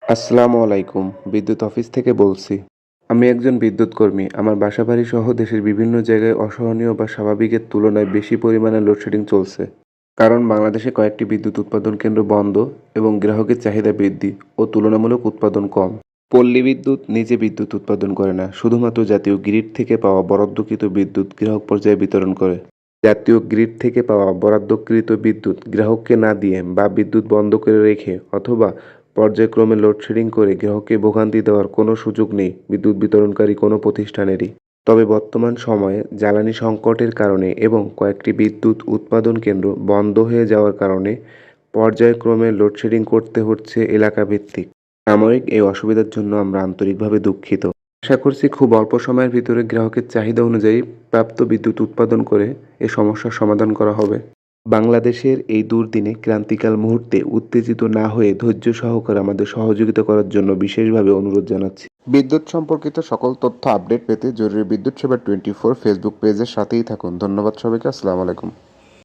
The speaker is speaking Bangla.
আসসালামু আলাইকুম। বিদ্যুৎ অফিস থেকে বলছি। আমি একজন বিদ্যুৎ কর্মী। আমার বাসাবাড়ি সহ দেশের বিভিন্ন জায়গায় অসহনীয় বা স্বাভাবিকের তুলনায় বেশি পরিমাণে লোডশেডিং চলছে। কারণ বাংলাদেশে কয়েকটি বিদ্যুৎ উৎপাদন কেন্দ্র বন্ধ এবং গ্রাহকের চাহিদা বৃদ্ধি ও তুলনামূলক উৎপাদন কম। পল্লী বিদ্যুৎ নিজে বিদ্যুৎ উৎপাদন করে না, শুধুমাত্র জাতীয় গ্রিড থেকে পাওয়া বরাদ্দকৃত বিদ্যুৎ গ্রাহক পর্যায়ে বিতরণ করে। জাতীয় গ্রিড থেকে পাওয়া বরাদ্দকৃত বিদ্যুৎ গ্রাহককে না দিয়ে বা বিদ্যুৎ বন্ধ করে রেখে অথবা পর্যায়ক্রমে লোডশেডিং করে গ্রাহককে ভোগান্তি দেওয়ার কোনো সুযোগ নেই বিদ্যুৎ বিতরণকারী কোনো প্রতিষ্ঠানেরই। তবে বর্তমান সময়ে জ্বালানি সংকটের কারণে এবং কয়েকটি বিদ্যুৎ উৎপাদন কেন্দ্র বন্ধ হয়ে যাওয়ার কারণে পর্যায়ক্রমে লোডশেডিং করতে হচ্ছে এলাকাভিত্তিক। সাময়িক এই অসুবিধার জন্য আমরা আন্তরিকভাবে দুঃখিত। আশা করছি খুব অল্প সময়ের ভিতরে গ্রাহকের চাহিদা অনুযায়ী প্রাপ্ত বিদ্যুৎ উৎপাদন করে এ সমস্যার সমাধান করা হবে। বাংলাদেশের এই দুর্দিনে ক্রান্তিকাল মুহূর্তে উত্তেজিত না হয়ে ধৈর্য সহকারে আমাদের সহযোগিতা করার জন্য বিশেষভাবে অনুরোধ জানাচ্ছি। বিদ্যুৎ সম্পর্কিত সকল তথ্য আপডেট পেতে জরুরি বিদ্যুৎ সেবা 24 ফেসবুক পেজের সাথেই থাকুন। ধন্যবাদ সবাইকে। আসসালামু আলাইকুম।